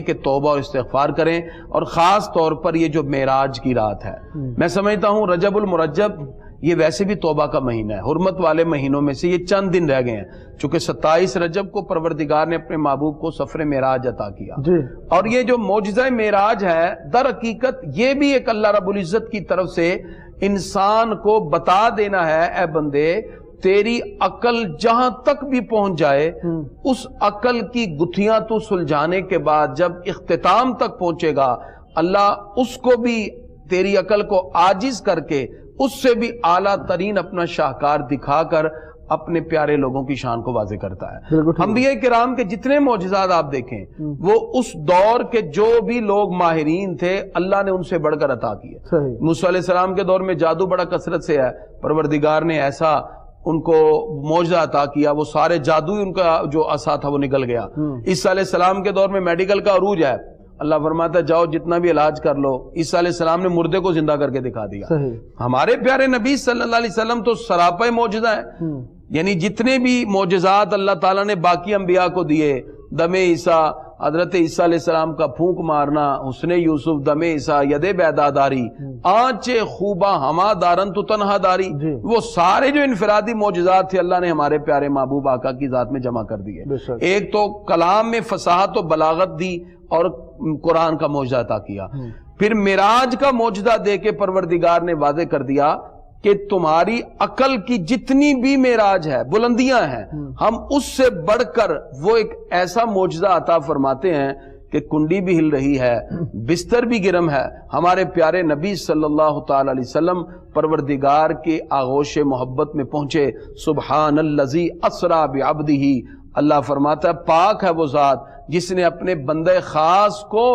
کہ توبہ اور استغفار کریں، اور خاص طور پر یہ جو معراج کی رات ہے، میں سمجھتا ہوں رجب المرجب یہ ویسے بھی توبہ کا مہینہ ہے، حرمت والے مہینوں میں سے یہ چند دن رہ گئے ہیں، چونکہ 27 رجب کو پروردگار نے اپنے محبوب کو سفر معراج عطا کیا، اور یہ جو معجزہ معراج ہے در حقیقت یہ بھی ایک اللہ رب العزت کی طرف سے انسان کو بتا دینا ہے، اے بندے تیری عقل جہاں تک بھی پہنچ جائے اس عقل کی گتھیاں تو سلجھانے کے بعد جب اختتام تک پہنچے گا، اللہ اس کو بھی تیری عقل کو عاجز کر کے اس سے بھی اعلیٰ ترین اپنا شاہکار دکھا کر اپنے پیارے لوگوں کی شان کو واضح کرتا ہے۔ انبیاء کرام کے جتنے معجزات آپ دیکھیں وہ اس دور کے جو بھی لوگ ماہرین تھے اللہ نے ان سے بڑھ کر عطا کیے۔ موسیٰ علیہ السلام کے دور میں جادو بڑا کثرت سے ہے، پروردگار نے ایسا ان کو معجزہ عطا کیا، وہ سارے جادو ان کا جو عصا تھا وہ نکل گیا۔ عیسیٰ علیہ السلام کے دور میں میڈیکل کا عروج ہے، اللہ فرماتا ہے جاؤ جتنا بھی علاج کر لو، عیسیٰ علیہ السلام نے مردے کو زندہ کر کے دکھا دیا۔ ہمارے پیارے نبی صلی اللہ علیہ وسلم تو سراپا معجزہ ہے، یعنی جتنے بھی معجزات اللہ تعالیٰ نے باقی انبیاء کو دیے، دم عیسیٰ، حضرت عیسیٰ علیہ السلام کا پھونک مارنا، حسن یوسف، دم عیسیٰ، ید بیداداری، آنچ خوبہ ہما دارن تو تنہا داری، وہ سارے جو انفرادی معجزات تھے اللہ نے ہمارے پیارے محبوب آقا کی ذات میں جمع کر دیے۔ ایک تو کلام میں فصاحت و بلاغت دی اور قرآن کا معجزہ عطا کیا، پھر معراج کا معجزہ دے کے پروردگار نے واضح کر دیا کہ تمہاری عقل کی جتنی بھی معراج ہے، بلندیاں ہیں، ہم اس سے بڑھ کر وہ ایک ایسا معجزہ عطا فرماتے ہیں کہ کنڈی بھی ہل رہی ہے، بستر بھی گرم ہے، ہمارے پیارے نبی صلی اللہ تعالی علیہ وسلم پروردگار کے آغوش محبت میں پہنچے۔ سبحان الذی اسری بعبدہ، اللہ فرماتا ہے پاک ہے وہ ذات جس نے اپنے بندے خاص کو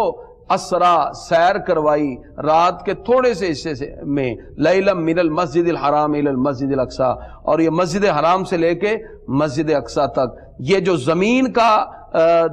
اسرا سیر کروائی رات کے تھوڑے سے حصے میں، لیلا من المسجد الحرام الی المسجد الاقصی، اور یہ مسجد حرام سے لے کے مسجد اقصی تک یہ جو زمین کا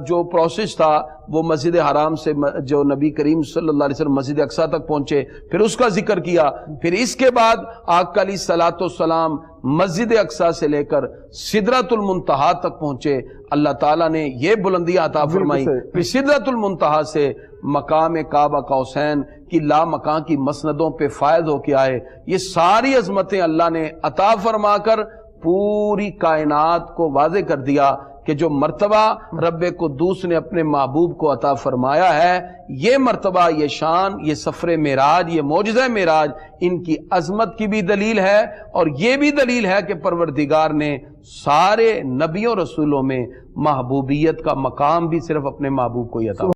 جو پروسیس تھا وہ مسجد حرام سے جو نبی کریم صلی اللہ علیہ وسلم مسجد اقصی تک پہنچے، پھر اس کا ذکر کیا، پھر اس کے بعد آقا علیہ الصلوۃ والسلام مسجد اقصی سے لے کر سدرۃ المنتہا تک پہنچے، اللہ تعالیٰ نے یہ بلندیاں عطا فرمائی، پھر سدرۃ المنتہا سے مقام کعبہ قوسین کی لامکان کی مسندوں پہ فائز ہو کے آئے۔ یہ ساری عظمتیں اللہ نے عطا فرما کر پوری کائنات کو واضح کر دیا کہ جو مرتبہ رب قدوس نے اپنے محبوب کو عطا فرمایا ہے، یہ مرتبہ، یہ شان، یہ سفر معراج، یہ معجزہ معراج ان کی عظمت کی بھی دلیل ہے، اور یہ بھی دلیل ہے کہ پروردگار نے سارے نبیوں رسولوں میں محبوبیت کا مقام بھی صرف اپنے محبوب کو ہی عطا